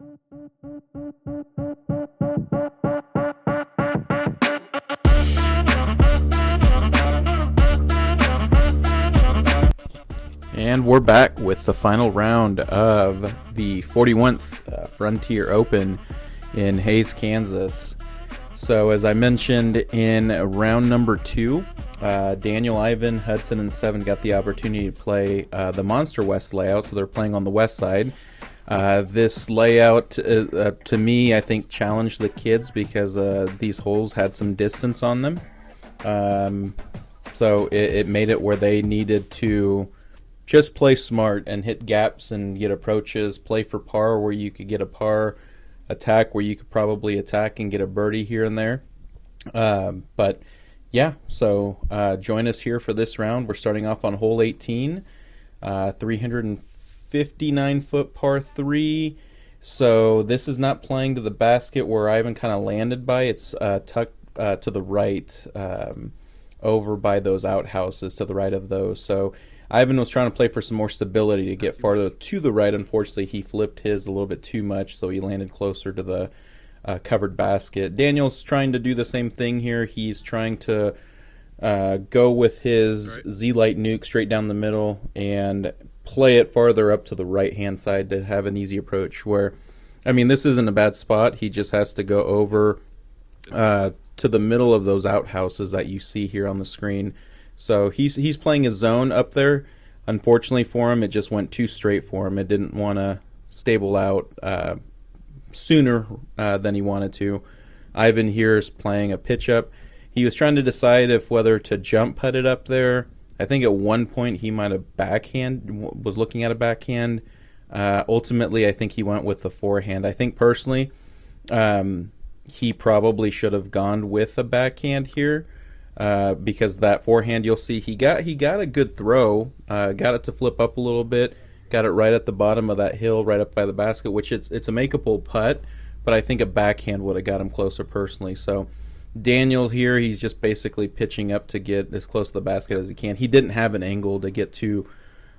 And we're back with the final round of the 41st Frontier Open in Hays, Kansas. So as I mentioned in round number 2, Daniel, Ivan, Hudson, and Seven got the opportunity to play the Monster West layout, so they're playing on the west side. This layout, to me, I think challenged the kids because these holes had some distance on them. So it made it where they needed to just play smart and hit gaps and get approaches, play for par where you could get a par, attack where you could probably attack and get a birdie here and there. But yeah, so join us here for this round. We're starting off on hole 18, 359-foot par 3. So this is not playing to the basket where Ivan kind of landed by. It's tucked to the right, over by those outhouses to the right of those. So Ivan was trying to play for some more stability to get farther to the right. Unfortunately, he flipped his a little bit too much, so he landed closer to the covered basket. Daniel's trying to do the same thing here. He's trying to go with his Z-Lite nuke straight down the middle and play it farther up to the right-hand side to have an easy approach where, I mean, this isn't a bad spot. He just has to go over to the middle of those outhouses that you see here on the screen. So he's playing his zone up there. Unfortunately for him, it just went too straight for him. It didn't want to stable out sooner than he wanted to. Ivan here is playing a pitch up. He was trying to decide if whether to jump putt it up there. I think at one point he might have was looking at a backhand. Ultimately, I think he went with the forehand. I think personally, he probably should have gone with a backhand here. Because that forehand, you'll see he got a good throw, got it to flip up a little bit, got it right at the bottom of that hill, right up by the basket, which it's a makeable putt, but I think a backhand would have got him closer personally. So Daniel here, he's just basically pitching up to get as close to the basket as he can. He didn't have an angle to get to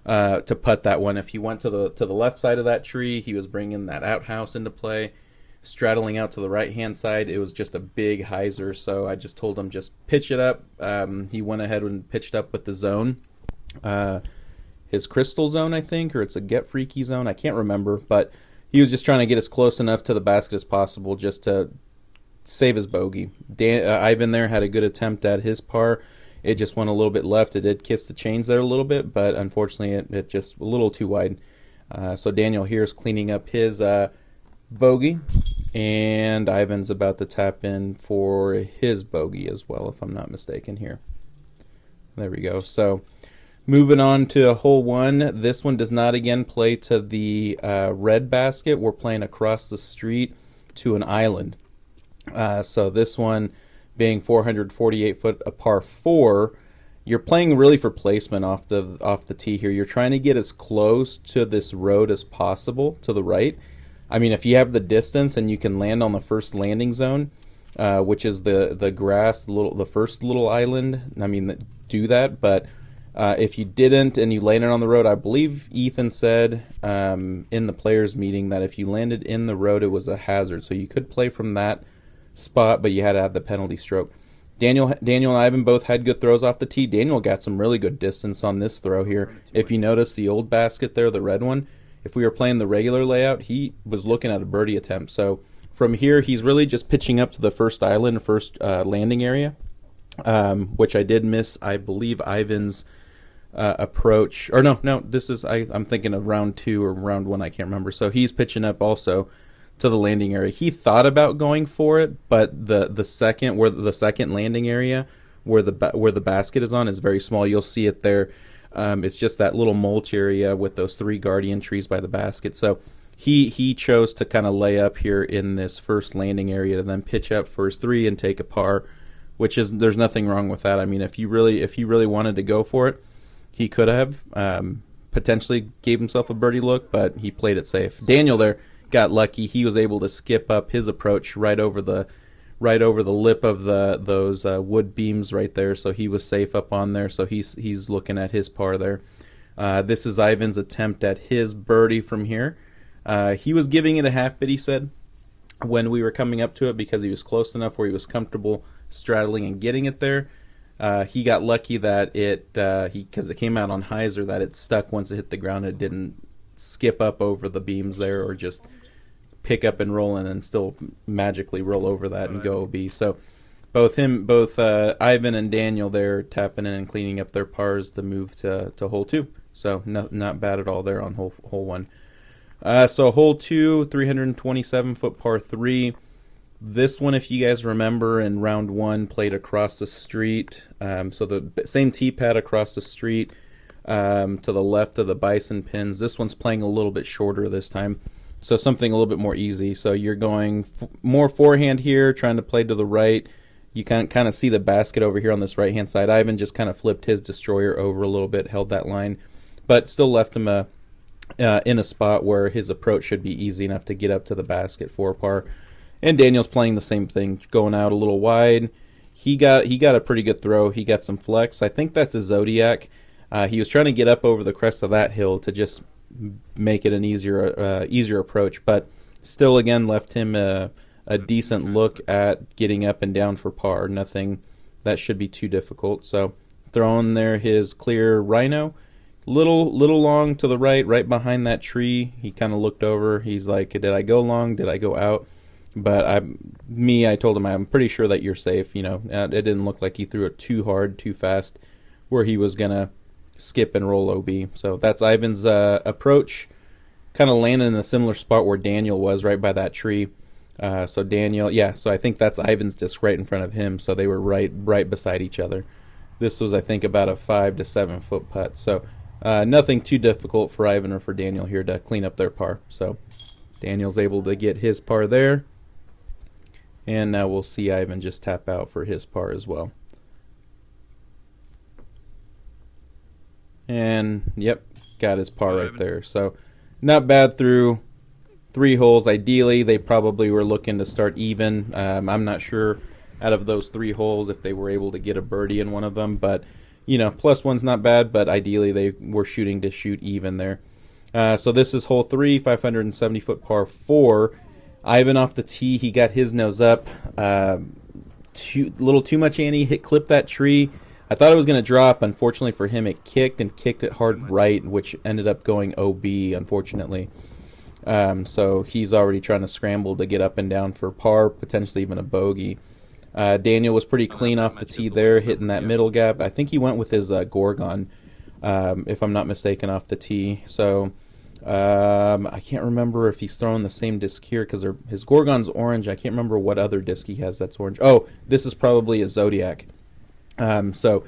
putt that one. If he went to the left side of that tree, he was bringing that outhouse into play. Straddling out to the right-hand side, it was just a big hyzer, so I just told him just pitch it up. He went ahead and pitched up with the zone. His crystal zone, I think, or it's a get freaky zone, I can't remember, but he was just trying to get as close enough to the basket as possible just to save his bogey. Ivan there had a good attempt at his par. It just went a little bit left. It did kiss the chains there a little bit, but unfortunately it just a little too wide. So Daniel here is cleaning up his bogey, and Ivan's about to tap in for his bogey as well, if I'm not mistaken here. There we go. So moving on to hole 1. This one does not again play to the red basket. We're playing across the street to an island. So this one being 448 foot, a par 4. You're playing really for placement off the tee here. You're trying to get as close to this road as possible to the right. I mean, if you have the distance and you can land on the first landing zone, which is the grass, the first little island, I mean, do that. But if you didn't and you landed on the road, I believe Ethan said in the players' meeting that if you landed in the road, it was a hazard. So you could play from that spot, but you had to have the penalty stroke. Daniel and Ivan both had good throws off the tee. Daniel got some really good distance on this throw here. If you notice the old basket there, the red one, if we were playing the regular layout, he was looking at a birdie attempt. So from here, he's really just pitching up to the first island, first landing area, which I did miss, I believe, Ivan's approach. Or no, this is, I'm thinking of round 2 or round 1, I can't remember. So he's pitching up also to the landing area. He thought about going for it, but the second landing area where the basket is on is very small. You'll see it there. It's just that little mulch area with those 3 guardian trees by the basket. So he chose to kind of lay up here in this first landing area to then pitch up for his 3 and take a par, which is, there's nothing wrong with that. I mean, if he really wanted to go for it, he could have potentially gave himself a birdie look, but he played it safe. Daniel there got lucky. He was able to skip up his approach right over the lip of those wood beams right there, so he was safe up on there. So he's looking at his par there. This is Ivan's attempt at his birdie from here. He was giving it a half bit, he said, when we were coming up to it because he was close enough where he was comfortable straddling and getting it there. He got lucky that because it came out on hyzer, that it stuck once it hit the ground. It didn't skip up over the beams there or just pick up and roll in and still magically roll over that and go OB. So both Ivan and Daniel there tapping in and cleaning up their pars to move to hole 2. So not bad at all there on hole 1. So hole 2, 327-foot par 3. This one, if you guys remember, in round 1, played across the street. So the same tee pad across the street to the left of the bison pins. This one's playing a little bit shorter this time, so something a little bit more easy. So you're going more forehand here, trying to play to the right. You can kind of see the basket over here on this right-hand side. Ivan just kind of flipped his destroyer over a little bit, held that line, but still left him in a spot where his approach should be easy enough to get up to the basket for a par. And Daniel's playing the same thing, going out a little wide. He got a pretty good throw. He got some flex. I think that's a Zodiac. He was trying to get up over the crest of that hill to just make it an easier approach, but still, again, left him a decent look at getting up and down for par. Nothing that should be too difficult. So throwing there his clear Rhino. Little long to the right behind that tree. He kind of looked over. He's like, did I go long? Did I go out? But I told him I'm pretty sure that you're safe. You know, it didn't look like he threw it too hard, too fast, where he was gonna skip and roll OB. So that's Ivan's approach. Kind of landed in a similar spot where Daniel was, right by that tree. So Daniel, so I think that's Ivan's disc right in front of him. So they were right beside each other. This was, I think, about a 5 to 7 foot putt. So nothing too difficult for Ivan or for Daniel here to clean up their par. So Daniel's able to get his par there. And now we'll see Ivan just tap out for his par as well. And, yep, got his par right there. So not bad through 3 holes. Ideally, they probably were looking to start even. I'm not sure out of those 3 holes if they were able to get a birdie in one of them. But, you know, +1's not bad, but ideally they were shooting to shoot even there. So this is hole 3, 570-foot par 4. Ivan off the tee, he got his nose up. Little too much ante, clipped that tree. I thought it was going to drop. Unfortunately for him, it kicked it hard right, which ended up going OB, unfortunately. So he's already trying to scramble to get up and down for par, potentially even a bogey. Daniel was pretty clean off the tee there, hitting that middle gap. I think he went with his Gorgon, if I'm not mistaken, off the tee. So I can't remember if he's throwing the same disc here because his Gorgon's orange. I can't remember what other disc he has that's orange. Oh, this is probably a Zodiac. So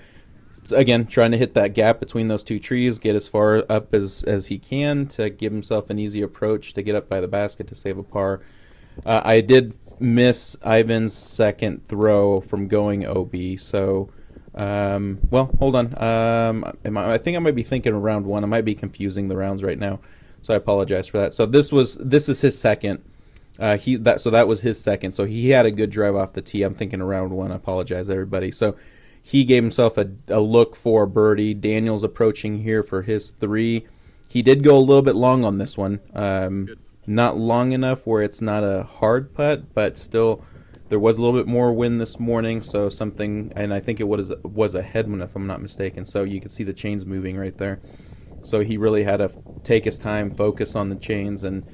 again, trying to hit that gap between those 2 trees, get as far up as he can to give himself an easy approach to get up by the basket to save a par. I did miss Ivan's second throw from going OB. So, well, hold on. I think I might be thinking of round 1. I might be confusing the rounds right now. So I apologize for that. So this is his second. That was his second. So he had a good drive off the tee. I'm thinking of round 1. I apologize, everybody. So he gave himself a look for a birdie. Daniel's approaching here for his 3. He did go a little bit long on this one. Not long enough where it's not a hard putt, but still there was a little bit more wind this morning. So something, and I think it was a headwind if I'm not mistaken. So you can see the chains moving right there. So he really had to take his time, focus on the chains, and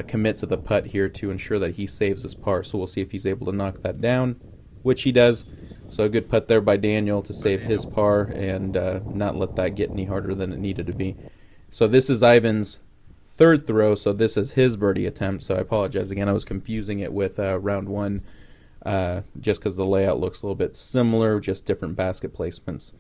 commit to the putt here to ensure that he saves his par. So we'll see if he's able to knock that down, which he does. So a good putt there by Daniel to save his par and not let that get any harder than it needed to be. So this is Ivan's third throw, so this is his birdie attempt. So I apologize again. I was confusing it with round 1 just because the layout looks a little bit similar, just different basket placements.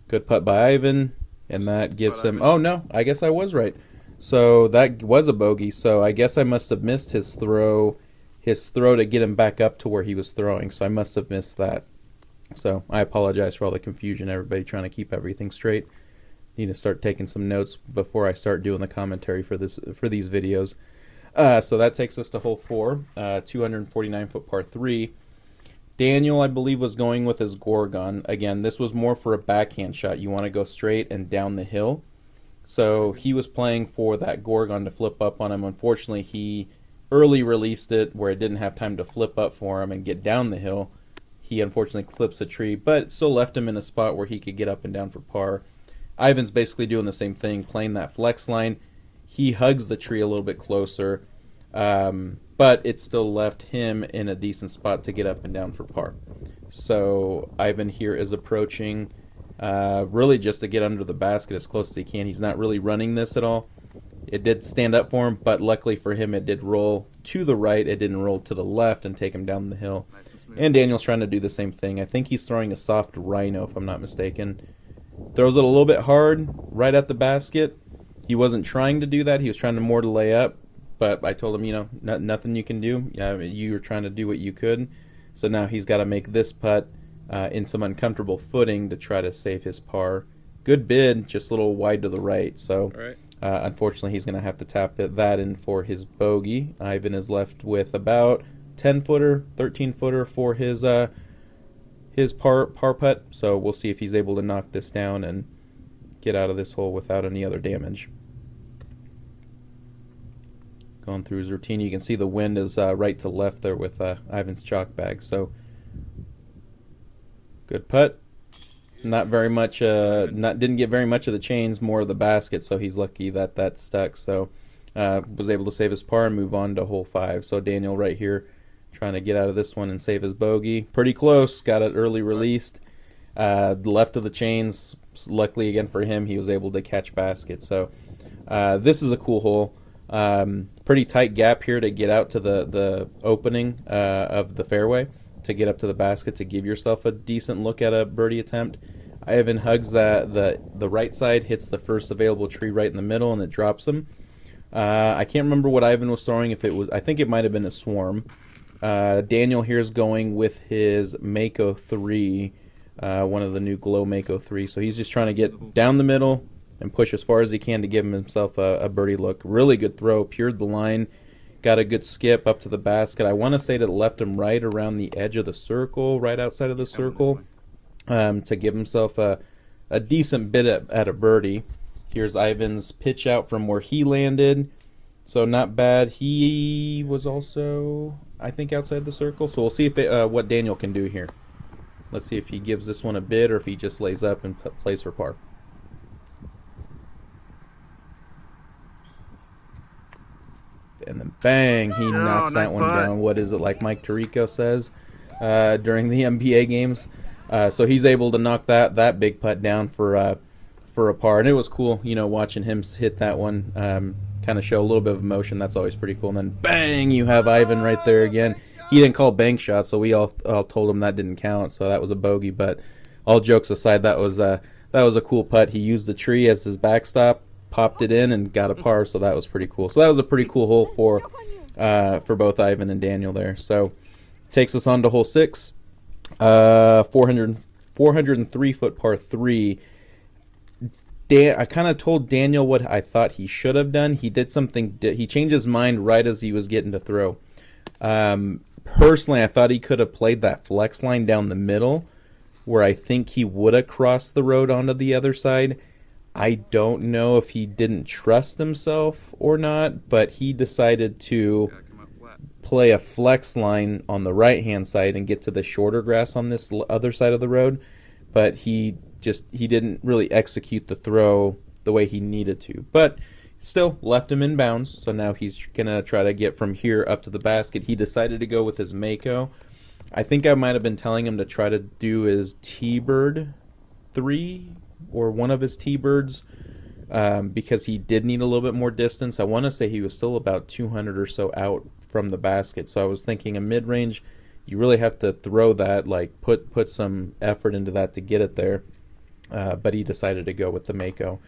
Good putt by Ivan. And that gives him... Oh, no. I guess I was right. So that was a bogey. So I guess I must have missed his throw to get him back up to where he was throwing. So I must have missed that. So I apologize for all the confusion, everybody trying to keep everything straight. Need to start taking some notes before I start doing the commentary for these videos. So that takes us to hole 4, 249-foot par 3. Daniel, I believe, was going with his Gorgon. Again, this was more for a backhand shot. You want to go straight and down the hill. So he was playing for that Gorgon to flip up on him. Unfortunately, he early released it where it didn't have time to flip up for him and get down the hill. He unfortunately clips a tree, but it still left him in a spot where he could get up and down for par. Ivan's basically doing the same thing, playing that flex line. He hugs the tree a little bit closer, but it still left him in a decent spot to get up and down for par. So Ivan here is approaching really just to get under the basket as close as he can. He's not really running this at all. It did stand up for him, but luckily for him, it did roll to the right. It didn't roll to the left and take him down the hill. Nice and Daniel's trying to do the same thing. I think he's throwing a soft rhino, if I'm not mistaken. Throws it a little bit hard, right at the basket. He wasn't trying to do that. He was trying to more to lay up, but I told him, nothing you can do. You were trying to do what you could. So now he's got to make this putt in some uncomfortable footing to try to save his par. Good bid, just a little wide to the right. So unfortunately, he's going to have to tap that in for his bogey. Ivan is left with about 10-footer, 13-footer for his par putt. So we'll see if he's able to knock this down and get out of this hole without any other damage. Going through his routine, you can see the wind is right to left there with Ivan's chalk bag. So good putt. Not very much. Didn't get very much of the chains, more of the basket. So he's lucky that stuck. So was able to save his par and move on to hole 5. So Daniel right here trying to get out of this one and save his bogey. Pretty close. Got it early released. Left of the chains. Luckily again for him, he was able to catch basket. So this is a cool hole. Pretty tight gap here to get out to the opening of the fairway, to get up to the basket, to give yourself a decent look at a birdie attempt. Ivan hugs the right side, hits the first available tree right in the middle, and it drops him. I can't remember what Ivan was throwing. I think it might have been a swarm. Daniel here is going with his Mako 3, one of the new Glow Mako 3. So he's just trying to get down the middle and push as far as he can to give himself a birdie look. Really good throw, peered the line. Got a good skip up to the basket. I want to say that it left him right around the edge of the circle, right outside of the circle, to give himself a decent bit at a birdie. Here's Ivan's pitch out from where he landed. So not bad. He was also, I think, outside the circle. So we'll see if what Daniel can do here. Let's see if he gives this one a bid or if he just lays up and plays for par. And then bang, he knocks that one down. What is it, like Mike Tirico says during the NBA games? So he's able to knock that big putt down for a par. And it was cool, watching him hit that one, kind of show a little bit of emotion. That's always pretty cool. And then bang, you have Ivan right there again. He didn't call bank shot, so we all told him that didn't count. So that was a bogey. But all jokes aside, that was a cool putt. He used the tree as his backstop, popped it in, and got a par, so that was pretty cool. So that was a pretty cool hole for both Ivan and Daniel there. So takes us on to hole 6, 403-foot par 3. I kind of told Daniel what I thought he should have done. He did something. He changed his mind right as he was getting to throw. Personally, I thought he could have played that flex line down the middle, where I think he would have crossed the road onto the other side. I don't know if he didn't trust himself or not, but he decided to play a flex line on the right-hand side and get to the shorter grass on this other side of the road. But he didn't really execute the throw the way he needed to. But still left him in bounds, so now he's going to try to get from here up to the basket. He decided to go with his Mako. I think I might have been telling him to try to do his T-Bird 3 or one of his T-Birds because he did need a little bit more distance. I want to say he was still about 200 or so out from the basket, so I was thinking a mid-range, you really have to throw that, like put some effort into that to get it there, but he decided to go with the Mako.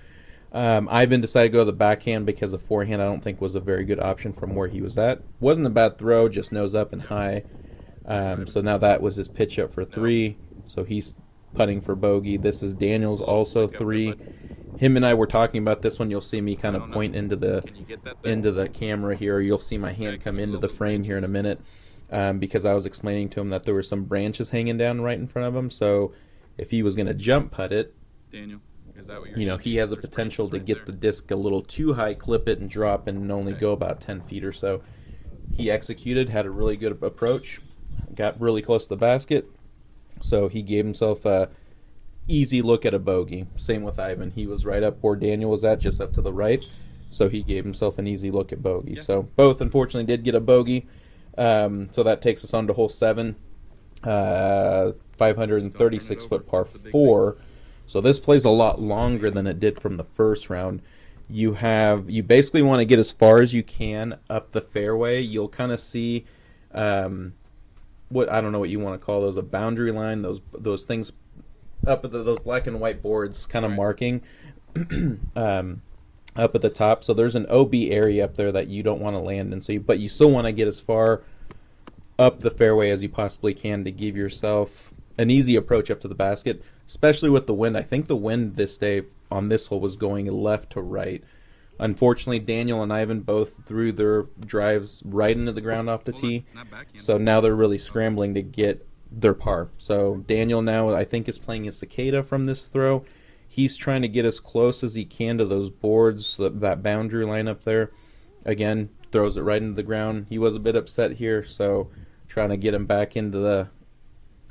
Ivan decided to go to the backhand because a forehand I don't think was a very good option from where he was at. Wasn't a bad throw, just nose up and high. So now that was his pitch up for 3, so he's putting for bogey. This is Daniel's also 3. Him and I were talking about this one. You'll see me kind of point into the camera here. You'll see my hand come into the frame here in a minute because I was explaining to him that there were some branches hanging down right in front of him. So if he was going to jump putt it, he has a potential to get the disc a little too high, clip it, and drop, and only go about 10 feet or so. He executed, had a really good approach, got really close to the basket, so he gave himself a easy look at a bogey. Same with Ivan. He was right up where Daniel was at, just up to the right, so he gave himself an easy look at bogey. Yeah. So both, unfortunately, did get a bogey. So that takes us on to hole 7, 536-foot par 4. So this plays a lot longer than it did from the first round. You basically want to get as far as you can up the fairway. You'll kind of see what, I don't know what you want to call those, a boundary line, those things up at those black and white boards kind of marking up at the top. So there's an OB area up there that you don't want to land in. But you still want to get as far up the fairway as you possibly can to give yourself an easy approach up to the basket, especially with the wind. I think the wind this day on this hole was going left to right. Unfortunately, Daniel and Ivan both threw their drives right into the ground off the tee, so now they're really scrambling to get their par. So Daniel now, I think, is playing a cicada from this throw. He's trying to get as close as he can to those boards, that boundary line up there. Again, throws it right into the ground. He was a bit upset here, so trying to get him back into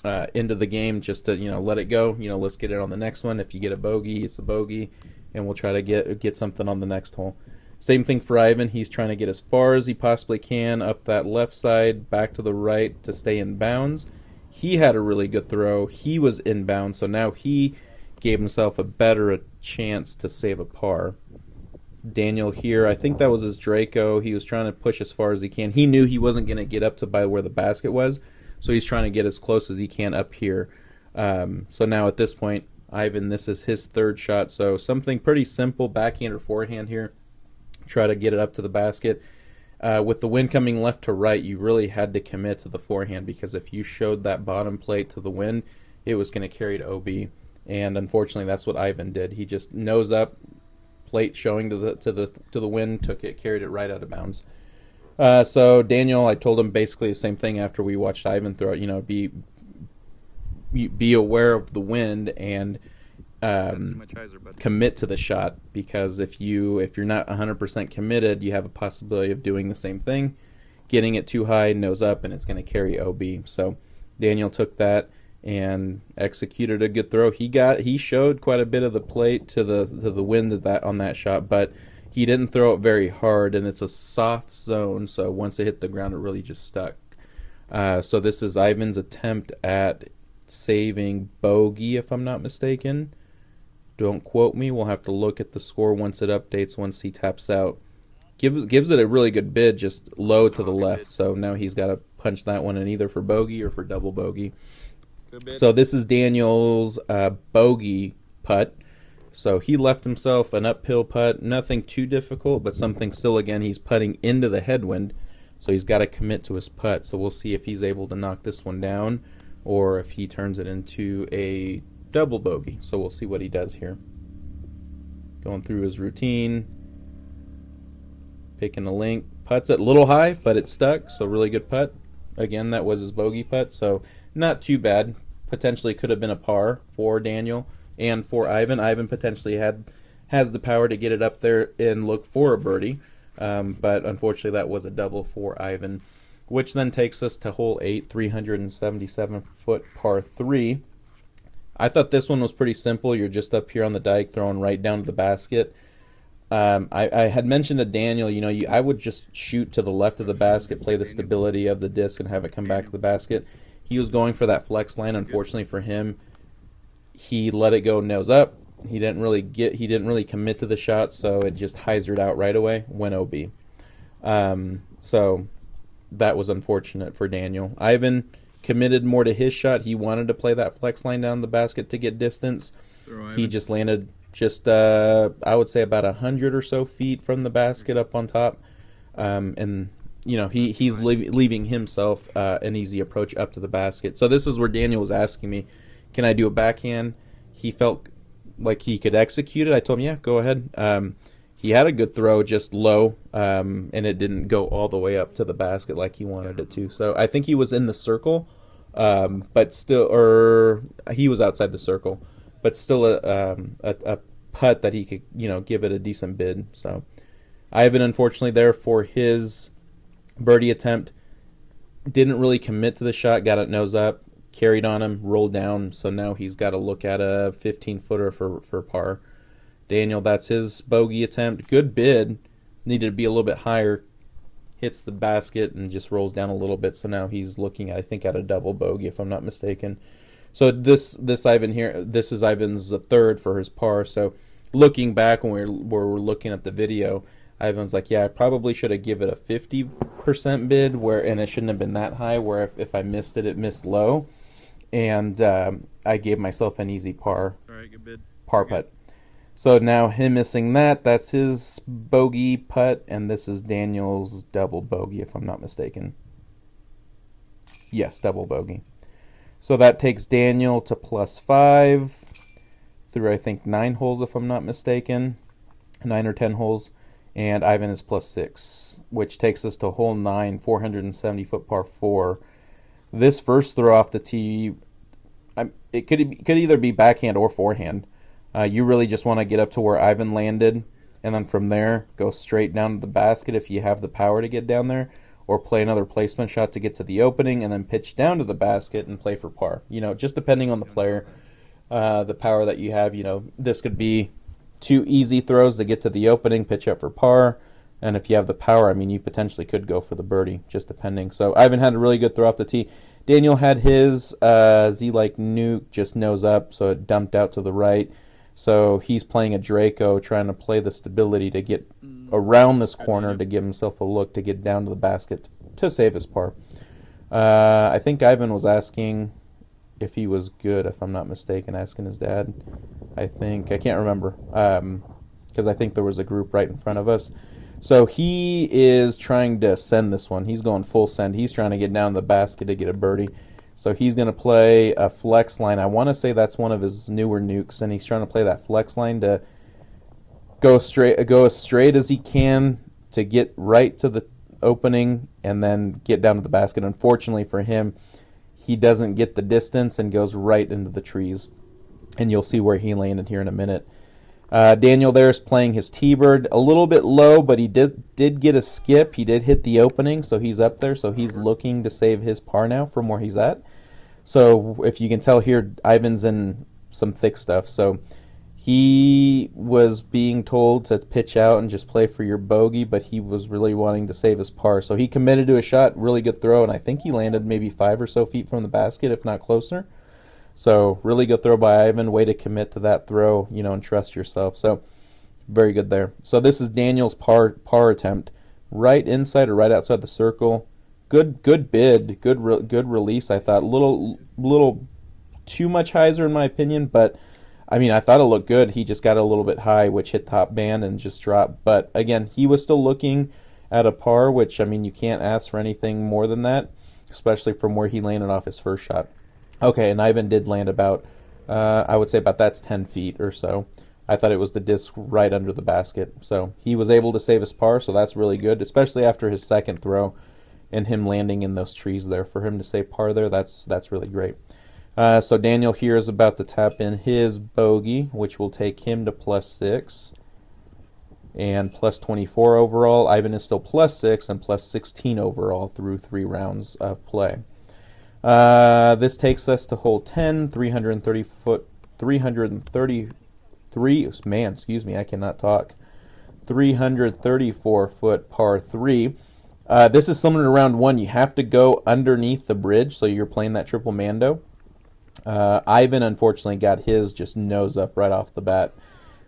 the game, just to let it go. Let's get it on the next one. If you get a bogey, it's a bogey, and we'll try to get something on the next hole. Same thing for Ivan. He's trying to get as far as he possibly can up that left side, back to the right to stay in bounds. He had a really good throw. He was in bounds, so now he gave himself a better chance to save a par. Daniel here, I think that was his Draco. He was trying to push as far as he can. He knew he wasn't going to get up to by where the basket was, so he's trying to get as close as he can up here. So now at this point, Ivan, this is his third shot. So something pretty simple, backhand or forehand here. Try to get it up to the basket. With the wind coming left to right, you really had to commit to the forehand, because if you showed that bottom plate to the wind, it was going to carry to OB. And unfortunately, that's what Ivan did. He just nose up, plate showing to the wind, took it, carried it right out of bounds. So Daniel, I told him basically the same thing after we watched Ivan throw it. Be aware of the wind and commit to the shot, because if you're not 100% committed, you have a possibility of doing the same thing, getting it too high, nose up, and it's going to carry OB. So Daniel took that and executed a good throw. He showed quite a bit of the plate to the wind on that shot, but he didn't throw it very hard, and it's a soft zone, so once it hit the ground, it really just stuck. So this is Ivan's attempt at saving bogey, if I'm not mistaken. Don't quote me. We'll have to look at the score once it updates, once he taps out. Gives it a really good bid, just low to the left, so now he's got to punch that one in either for bogey or for double bogey. So this is Daniel's bogey putt. So he left himself an uphill putt, nothing too difficult, but something still, again, he's putting into the headwind, so he's got to commit to his putt. So we'll see if he's able to knock this one down or if he turns it into a double bogey. So we'll see what he does here. Going through his routine, picking a link, putts it a little high, but it stuck, so really good putt. Again, that was his bogey putt, so not too bad. Potentially could have been a par for Daniel and for Ivan. Ivan potentially has the power to get it up there and look for a birdie, but unfortunately that was a double for Ivan, which then takes us to hole 8, 377-foot par 3. I thought this one was pretty simple. You're just up here on the dike, throwing right down to the basket. I had mentioned to Daniel, I would just shoot to the left of the basket, play the stability of the disc, and have it come back to the basket. He was going for that flex line. Unfortunately for him, he let it go nose up. He didn't really commit to the shot, so it just hyzered out right away, went OB. So that was unfortunate for Daniel. Ivan committed more to his shot. He wanted to play that flex line down the basket to get distance. He just landed I would say about 100 or so feet from the basket up on top. And he's leaving himself an easy approach up to the basket. So this is where Daniel was asking me, can I do a backhand? He felt like he could execute it. I told him, yeah, go ahead. He had a good throw, just low, and it didn't go all the way up to the basket like he wanted it to. So I think he was in the circle, but still, or he was outside the circle, but still a putt that he could, give it a decent bid. So Ivan, unfortunately, there for his birdie attempt, didn't really commit to the shot, got it nose up, carried on him, rolled down, so now he's got to look at a 15-footer for par. Daniel, that's his bogey attempt. Good bid, needed to be a little bit higher, hits the basket and just rolls down a little bit, so now he's looking, I think, at a double bogey, if I'm not mistaken. So this Ivan here, this is Ivan's third for his par, so looking back when we're looking at the video, Ivan's like, yeah, I probably should have given it a 50% bid, and it shouldn't have been that high, where if I missed it, it missed low. And I gave myself an easy par. All right, good bid. Par putt. So now him missing that's his bogey putt, and this is Daniel's double bogey, if I'm not mistaken. Yes, double bogey. So that takes Daniel to +5 through, I think, 9 holes, if I'm not mistaken. 9 or 10 holes. And Ivan is +6, which takes us to hole 9, 470-foot par 4. This first throw off the tee, it could either be backhand or forehand. You really just want to get up to where Ivan landed, and then from there, go straight down to the basket if you have the power to get down there, or play another placement shot to get to the opening, and then pitch down to the basket and play for par. Just depending on the player, the power that you have. This could be 2 easy throws to get to the opening, pitch up for par, and if you have the power, you potentially could go for the birdie, just depending. So Ivan had a really good throw off the tee. Daniel had his Z-like nuke, just nose up, so it dumped out to the right. So he's playing a Draco, trying to play the stability to get around this corner to give himself a look to get down to the basket to save his par. I think Ivan was asking if he was good, if I'm not mistaken, asking his dad. I can't remember, because I think there was a group right in front of us. So he is trying to send this one. He's going full send. He's trying to get down the basket to get a birdie. So he's going to play a flex line. I want to say that's one of his newer nukes, and he's trying to play that flex line to go as straight as he can to get right to the opening and then get down to the basket. Unfortunately for him, he doesn't get the distance and goes right into the trees. And you'll see where he landed here in a minute. Daniel there is playing his T-bird a little bit low, but he did get a skip. He did hit the opening, so he's up there. So he's looking to save his par now from where he's at. So if you can tell here, Ivan's in some thick stuff. So he was being told to pitch out and just play for your bogey, but he was really wanting to save his par. So he committed to a shot, really good throw, and I think he landed maybe 5 or so feet from the basket, if not closer. So really good throw by Ivan. Way to commit to that throw, and trust yourself. So very good there. So this is Daniel's par attempt, right inside or right outside the circle. Good bid, good release. I thought little too much hyzer in my opinion, but I thought it looked good. He just got a little bit high, which hit top band and just dropped. But again, he was still looking at a par, which you can't ask for anything more than that, especially from where he landed off his first shot. Okay, and Ivan did land about, I would say about that's 10 feet or so. I thought it was the disc right under the basket. So he was able to save his par, so that's really good, especially after his second throw and him landing in those trees there. For him to save par there, that's really great. So Daniel here is about to tap in his bogey, which will take him to +6 and +24 overall. Ivan is still +6 and +16 overall through 3 rounds of play. This takes us to hole 10, 334-foot par 3. This is similar to round 1. You have to go underneath the bridge, so you're playing that triple mando. Ivan, unfortunately, got his just nose up right off the bat.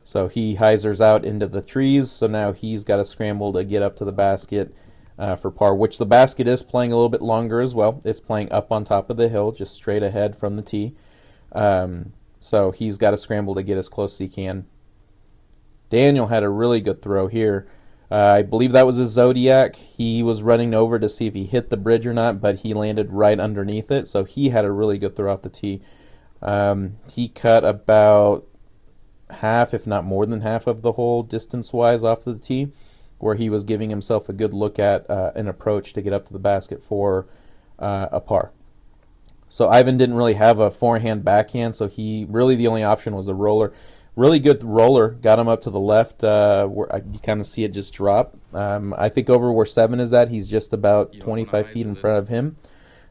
So he hyzers out into the trees, so now he's got to scramble to get up to the basket for par, which the basket is playing a little bit longer as well. It's playing up on top of the hill, just straight ahead from the tee. So he's got to scramble to get as close as he can. Daniel had a really good throw here. I believe that was a Zodiac. He was running over to see if he hit the bridge or not, but he landed right underneath it, so he had a really good throw off the tee. He cut about half, if not more than half of the hole distance-wise off the tee, where he was giving himself a good look at an approach to get up to the basket for a par. So Ivan didn't really have a forehand backhand, so he really the only option was a roller. Really good roller. Got him up to the left. Where you kind of see it just drop. I think over where 7 is at, he's just about 25 feet in front of him.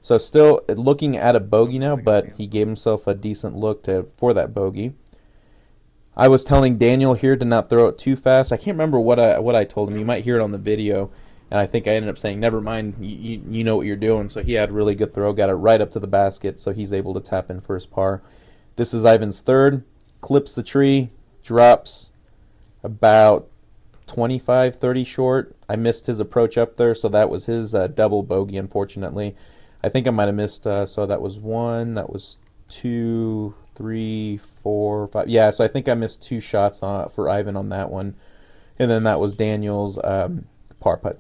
So still looking at a bogey now, but he gave himself a decent look for that bogey. I was telling Daniel here to not throw it too fast. I can't remember what I told him. You might hear it on the video. And I think I ended up saying, never mind, you know what you're doing. So he had a really good throw, got it right up to the basket, so he's able to tap in for his par. This is Ivan's third. Clips the tree, drops about 25, 30 short. I missed his approach up there, so that was his double bogey, unfortunately. I think I might have missed, so that was 1, that was 2, 3, 4, 5. Yeah, so I think I missed 2 shots for Ivan on that one. And then that was Daniel's par putt.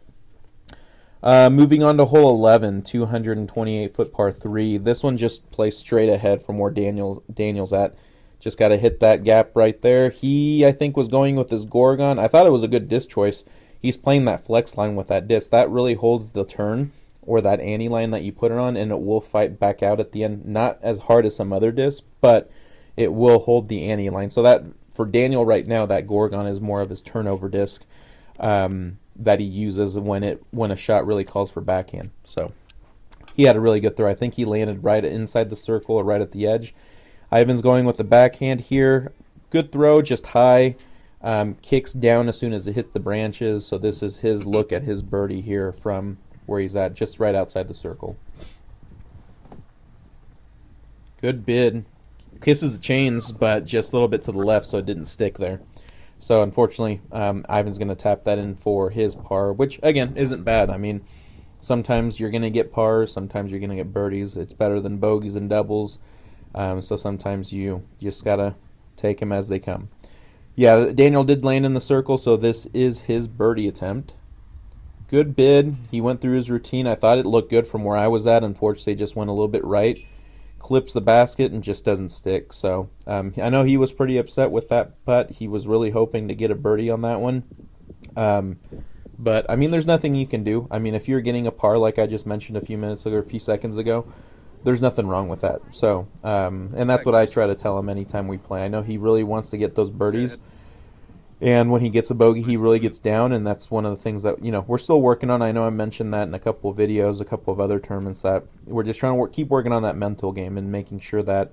Moving on to hole 11, 228-foot par 3. This one just plays straight ahead from where Daniel's at. Just got to hit that gap right there. He, I think, was going with his Gorgon. I thought it was a good disc choice. He's playing that flex line with that disc. That really holds the turn, or that ante line that you put it on, and it will fight back out at the end. Not as hard as some other discs, but it will hold the ante line. So that, for Daniel right now, that Gorgon is more of his turnover disc that he uses when a shot really calls for backhand. So he had a really good throw. I think he landed right inside the circle or right at the edge. Ivan's going with the backhand here. Good throw, just high. Kicks down as soon as it hit the branches. So this is his look at his birdie here from where he's at, just right outside the circle. Good bid. Kisses the chains, but just a little bit to the left, so it didn't stick there. So unfortunately, Ivan's going to tap that in for his par, which, again, isn't bad. I mean, sometimes you're going to get pars, sometimes you're going to get birdies. It's better than bogeys and doubles. So sometimes you just got to take them as they come. Yeah, Daniel did land in the circle, so this is his birdie attempt. Good bid. He went through his routine. I thought it looked good from where I was at. Unfortunately, it just went a little bit right. Clips the basket and just doesn't stick. So I know he was pretty upset with that putt. He was really hoping to get a birdie on that one. But, I mean, there's nothing you can do. I mean, if you're getting a par like I just mentioned a few seconds ago, there's nothing wrong with that. So, and that's what I try to tell him anytime we play. I know he really wants to get those birdies. And when he gets a bogey, he really gets down, and that's one of the things that, we're still working on. I know I mentioned that in a couple of videos, a couple of other tournaments, that we're just trying to keep working on that mental game and making sure that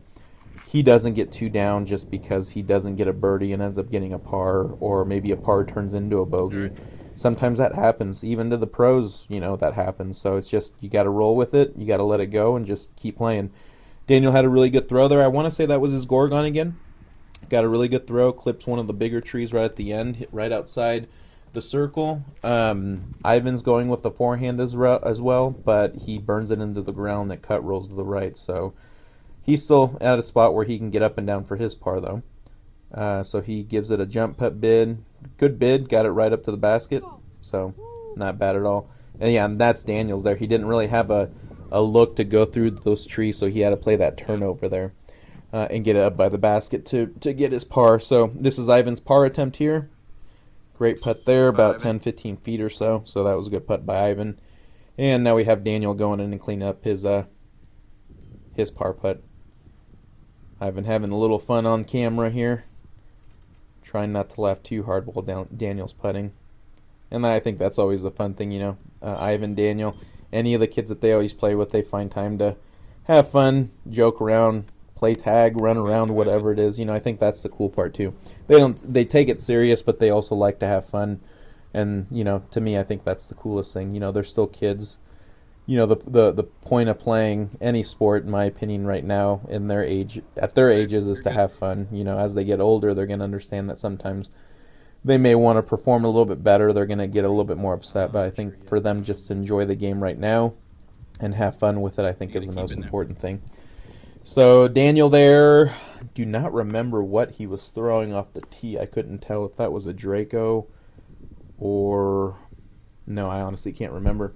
he doesn't get too down just because he doesn't get a birdie and ends up getting a par, or maybe a par turns into a bogey. Sometimes that happens. Even to the pros, that happens. So it's just, you got to roll with it. You got to let it go and just keep playing. Daniel had a really good throw there. I want to say that was his Gorgon again. Got a really good throw. Clips one of the bigger trees right at the end, hit right outside the circle. Ivan's going with the forehand as well, but he burns it into the ground. That cut rolls to the right. So he's still at a spot where he can get up and down for his par, though. So he gives it a jump putt bid. Good bid. Got it right up to the basket. So not bad at all. And yeah, and that's Daniel's there. He didn't really have a look to go through those trees, so he had to play that turnover there and get it up by the basket to get his par. So this is Ivan's par attempt here. Great putt there, about 10, 15 feet or so. So that was a good putt by Ivan. And now we have Daniel going in and clean up his par putt. Ivan having a little fun on camera here. Trying not to laugh too hard while Daniel's putting. And I think that's always the fun thing, Ivan, Daniel, any of the kids that they always play with, they find time to have fun, joke around, play tag, run around, whatever it is. I think that's the cool part too. They take it serious, but they also like to have fun. And, to me, I think that's the coolest thing. They're still kids. The point of playing any sport, in my opinion, right now, at their ages, is to have fun. As they get older, they're going to understand that sometimes they may want to perform a little bit better. They're going to get a little bit more upset. But I think for them just to enjoy the game right now and have fun with it, I think is the most important thing. So Daniel there, do not remember what he was throwing off the tee. I couldn't tell if that was a Draco or... No, I honestly can't remember.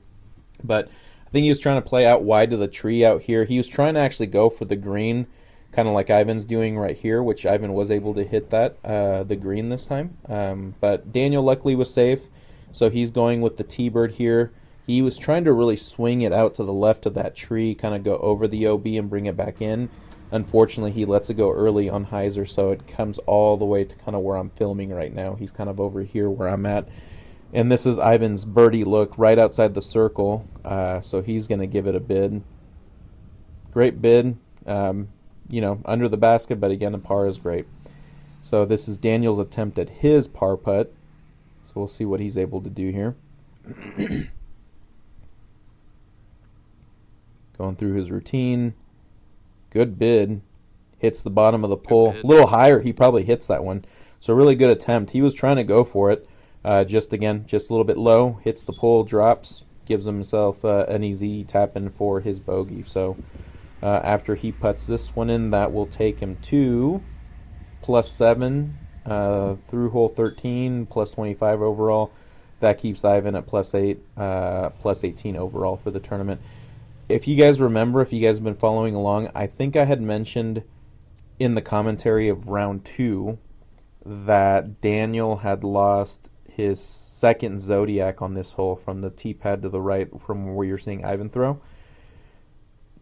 But I think he was trying to play out wide to the tree out here. He was trying to actually go for the green, kind of like Ivan's doing right here, which Ivan was able to hit the green this time. But Daniel luckily was safe, so he's going with the T-bird here. He was trying to really swing it out to the left of that tree, kind of go over the OB and bring it back in. Unfortunately, he lets it go early on hyzer, so it comes all the way to kind of where I'm filming right now. He's kind of over here where I'm at. And this is Ivan's birdie look right outside the circle, so he's going to give it a bid. Great bid, under the basket, but again, a par is great. So this is Daniel's attempt at his par putt. So we'll see what he's able to do here. Going through his routine. Good bid. Hits the bottom of the pole. A little higher, he probably hits that one. So really good attempt. He was trying to go for it. Just a little bit low. Hits the pole, drops, gives himself an easy tap in for his bogey. So after he putts this one in, that will take him to +7 through hole 13, +25 overall. That keeps Ivan at +8, +18 overall for the tournament. If you guys remember, if you guys have been following along, I think I had mentioned in the commentary of round 2 that Daniel had lost his second Zodiac on this hole from the tee pad to the right from where you're seeing Ivan throw.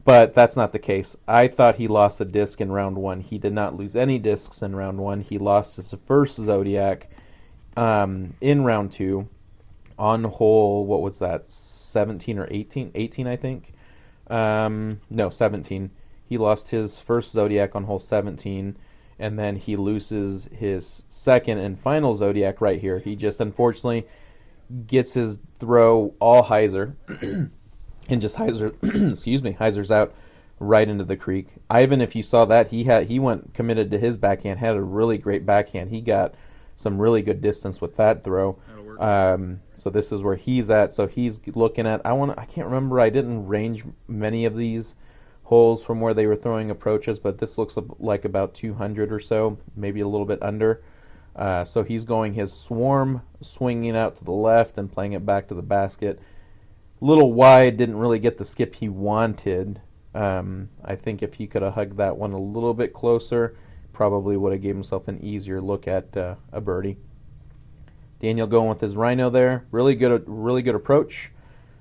But that's not the case. I thought he lost a disc in round 1. He did not lose any discs in round 1. He lost his first Zodiac in round 2 on hole, what was that, 17 or 18? 18, I think. No, 17. He lost his first Zodiac on hole 17, and then he loses his second and final Zodiac right here. He just unfortunately gets his throw all hyzer and just hyzers out right into the creek. Ivan, if you saw that, he went committed to his backhand, had a really great backhand. He got some really good distance with that throw. So this is where he's at. So he's looking at, I can't remember, I didn't range many of these holes from where they were throwing approaches, but this looks like about 200 or so, maybe a little bit under. So he's going his swarm, swinging out to the left and playing it back to the basket. Little wide, didn't really get the skip he wanted. I think if he could have hugged that one a little bit closer, probably would have gave himself an easier look at a birdie. Daniel going with his Rhino there. Really good approach.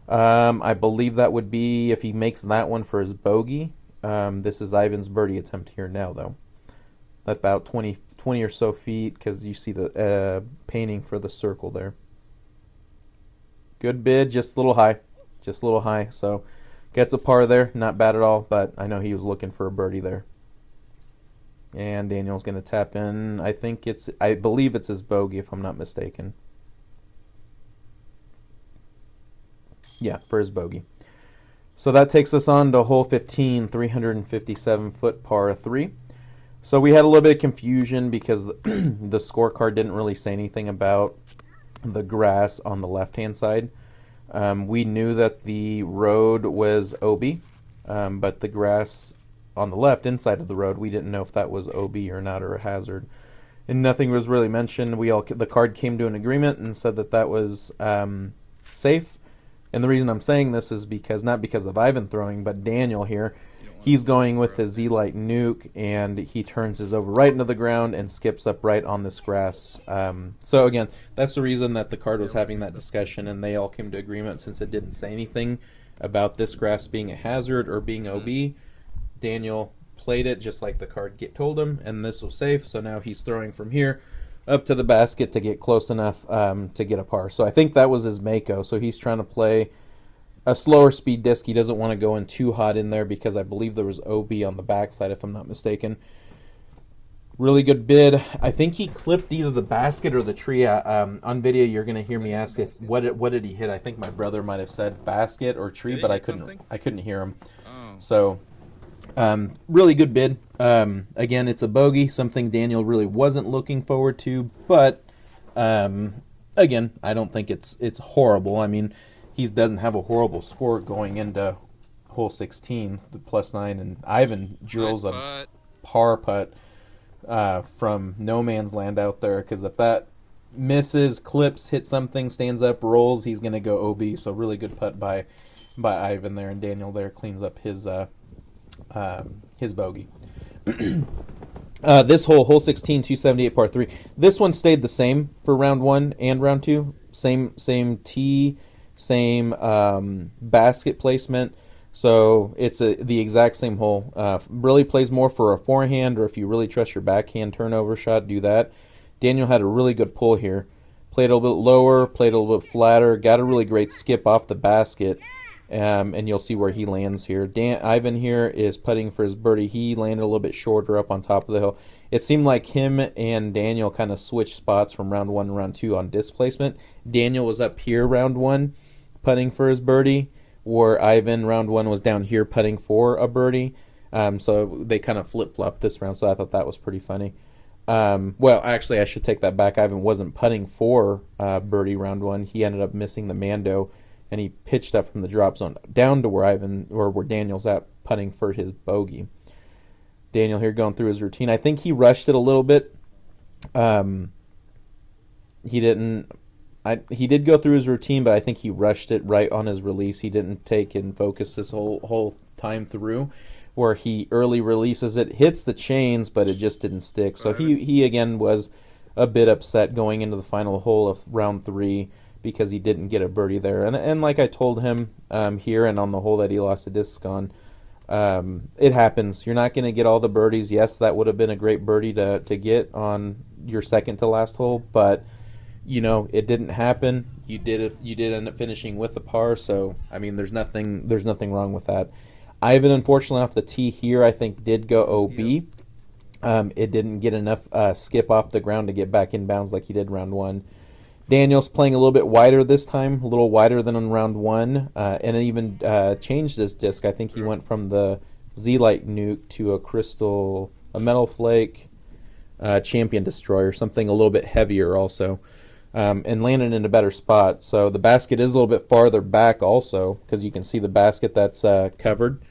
I believe that would be if he makes that one for his bogey. This is Ivan's birdie attempt here now, though. That's about 20 or so feet, because you see the painting for the circle there. Good bid, just a little high. So gets a par there. Not bad at all, but I know he was looking for a birdie there. And Daniel's going to tap in. I believe it's his bogey, if I'm not mistaken. Yeah, for his bogey. So that takes us on to hole 15, 357-foot par 3. So we had a little bit of confusion because the scorecard didn't really say anything about the grass on the left-hand side. We knew that the road was OB, but the grass on the left, inside of the road, we didn't know if that was OB or not, or a hazard. And nothing was really mentioned. The card came to an agreement and said that was safe. And the reason I'm saying this is not because of Ivan throwing, but Daniel here. He's going with the Z-Lite Nuke, and he turns his over right into the ground and skips up right on this grass. So again, that's the reason that the card was having that discussion, and they all came to agreement since it didn't say anything about this grass being a hazard or being OB. Daniel played it just like the card told him, and this was safe. So now he's throwing from here up to the basket to get close enough to get a par. So I think that was his Mako. So he's trying to play a slower speed disc. He doesn't want to go in too hot in there because I believe there was OB on the backside, if I'm not mistaken. Really good bid. I think he clipped either the basket or the tree. On video, you're going to hear me ask it. What did he hit? I think my brother might have said basket or tree, but I couldn't hear him. Oh. So really good bid. Again, it's a bogey, something Daniel really wasn't looking forward to, but again, I don't think it's horrible. I mean, he doesn't have a horrible score going into hole 16, the +9, and Ivan drills a par putt from no man's land out there, because if that misses, clips, hits something, stands up, rolls, he's going to go OB. So really good putt by Ivan there, and Daniel there cleans up his bogey. This hole 16, 278 par 3. This one stayed the same for round 1 and round 2. Same tee, same basket placement. So it's the exact same hole. Really plays more for a forehand, or if you really trust your backhand turnover shot, do that. Daniel had a really good pull here. Played a little bit lower, played a little bit flatter, got a really great skip off the basket, and you'll see where he lands here. Ivan here is putting for his birdie. He landed a little bit shorter up on top of the hill. It seemed like him and Daniel kind of switched spots from round 1 to round 2 on displacement. Daniel was up here round 1 putting for his birdie, where Ivan round 1 was down here putting for a birdie. So they kind of flip-flopped this round, so I thought that was pretty funny. Well, actually, I should take that back. Ivan wasn't putting for birdie round 1. He ended up missing the Mando, and he pitched up from the drop zone down to where Daniel's at putting for his bogey. Daniel here going through his routine. I think he rushed it a little bit. He didn't. He did go through his routine, but I think he rushed it right on his release. He didn't take and focus this whole time through, where he early releases it, hits the chains, but it just didn't stick. So he again was a bit upset going into the final hole of round 3 because he didn't get a birdie there. And like I told him here and on the hole that he lost a disc on, it happens. You're not going to get all the birdies. Yes, that would have been a great birdie to get on your second to last hole, but it didn't happen. You did end up finishing with a par, so I mean, there's nothing wrong with that. Ivan, unfortunately, off the tee here, I think did go OB. It didn't get enough skip off the ground to get back in bounds like he did round 1. Daniel's playing a little bit wider this time, a little wider than on round 1, and it even changed his disc. I think he went from the Z-Lite Nuke to a Metal Flake Champion Destroyer, something a little bit heavier also. And landed in a better spot. So the basket is a little bit farther back also, because you can see the basket that's covered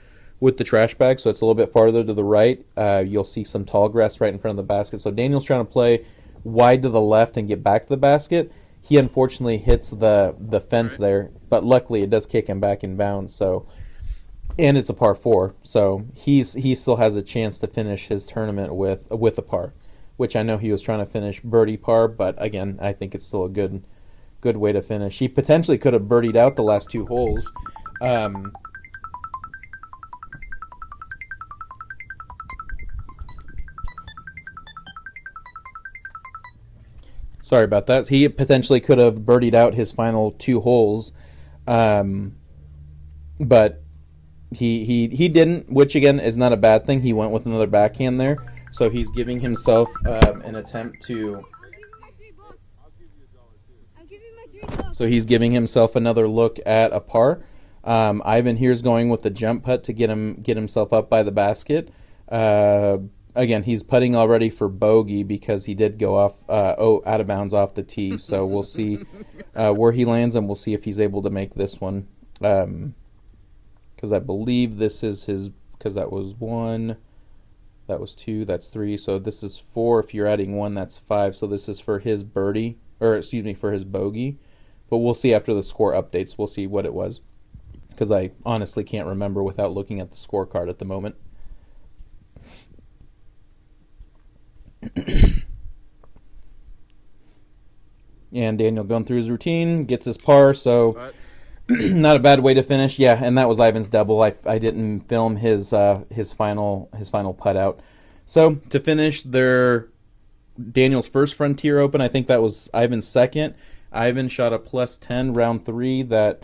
with the trash bag, so it's a little bit farther to the right. You'll see some tall grass right in front of the basket. So Daniel's trying to play wide to the left and get back to the basket. He unfortunately hits the fence there, but luckily it does kick him back in bounds. So, and it's a par 4, so he still has a chance to finish his tournament with a par, which I know he was trying to finish birdie par, but again, I think it's still a good way to finish. He potentially could have birdied out the last 2 holes. Sorry about that. He potentially could have birdied out his final 2 holes, but he didn't, which again is not a bad thing. He went with another backhand there. So he's giving himself an attempt to. So he's giving himself another look at a par. Ivan here's going with the jump putt to get himself up by the basket. Again, he's putting already for bogey because he did go off out of bounds off the tee. So we'll see where he lands, and we'll see if he's able to make this one. Because I believe this is his. Because that was 1. That was 2, that's 3, so this is 4. If you're adding 1, that's 5. So this is for his birdie, for his bogey. But we'll see after the score updates. We'll see what it was, because I honestly can't remember without looking at the scorecard at the moment. And Daniel going through his routine, gets his par, so not a bad way to finish. Yeah, and that was Ivan's double. I didn't film his final putt out. So to finish Daniel's first Frontier Open, I think that was Ivan's second. Ivan shot a +10 round 3 that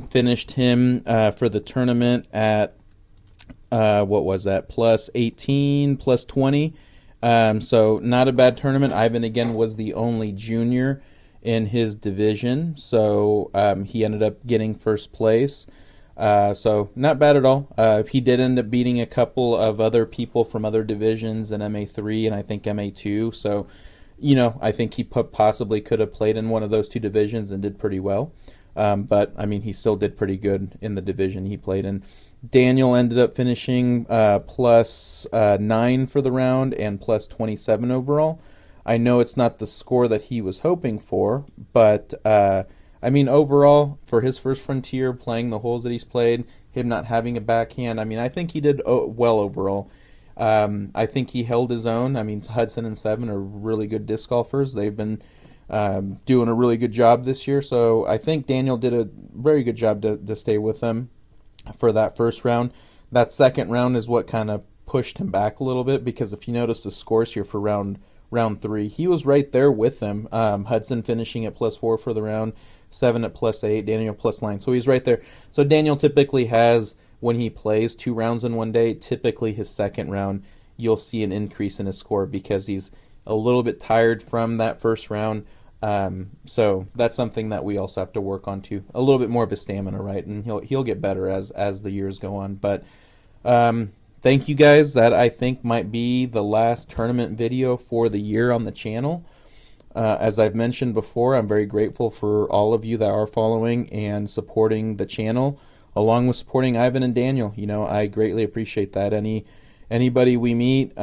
finished him for the tournament at what was that, +18, +20. So not a bad tournament. Ivan again was the only junior in his division, so he ended up getting first place. So not bad at all. He did end up beating a couple of other people from other divisions in MA3 and I think MA2. So, I think he possibly could have played in one of those 2 divisions and did pretty well. But, I mean, he still did pretty good in the division he played in. Daniel ended up finishing +9 for the round and +27 overall. I know it's not the score that he was hoping for, but I mean, overall, for his first Frontier, playing the holes that he's played, him not having a backhand, I mean, I think he did well overall. I think he held his own. I mean, Hudson and Seven are really good disc golfers. They've been doing a really good job this year, so I think Daniel did a very good job to stay with them. for that first round. That second round is what kind of pushed him back a little bit, because if you notice the scores here for round 3, he was right there with them. Hudson finishing at +4 for the round, 7 at +8, Daniel +9. So he's right there. So Daniel typically has, when he plays 2 rounds in one day, typically his second round, you'll see an increase in his score because he's a little bit tired from that first round. So that's something that we also have to work on too. A little bit more of his stamina, right? And he'll get better as the years go on. But thank you guys. That, I think, might be the last tournament video for the year on the channel. As I've mentioned before, I'm very grateful for all of you that are following and supporting the channel, along with supporting Ivan and Daniel. You know, I greatly appreciate that. Anybody we meet,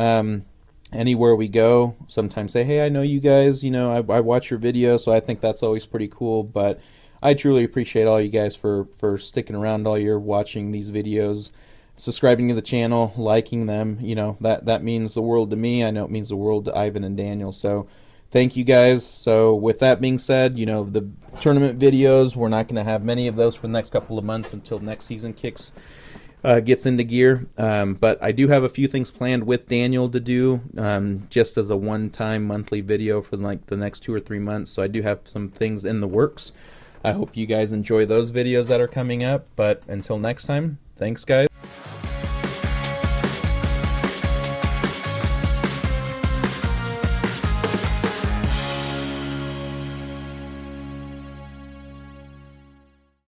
anywhere we go, sometimes say, hey, I know you guys, you know, I watch your videos, so I think that's always pretty cool. But I truly appreciate all you guys for sticking around all year, watching these videos, subscribing to the channel, liking them. You know, that means the world to me. I know it means the world to Ivan and Daniel. So thank you guys. So with that being said, you know, the tournament videos, we're not going to have many of those for the next couple of months until next season gets into gear. But I do have a few things planned with Daniel to do, just as a one-time monthly video for like the next 2 or 3 months. So I do have some things in the works. I hope you guys enjoy those videos that are coming up. But until next time, thanks guys.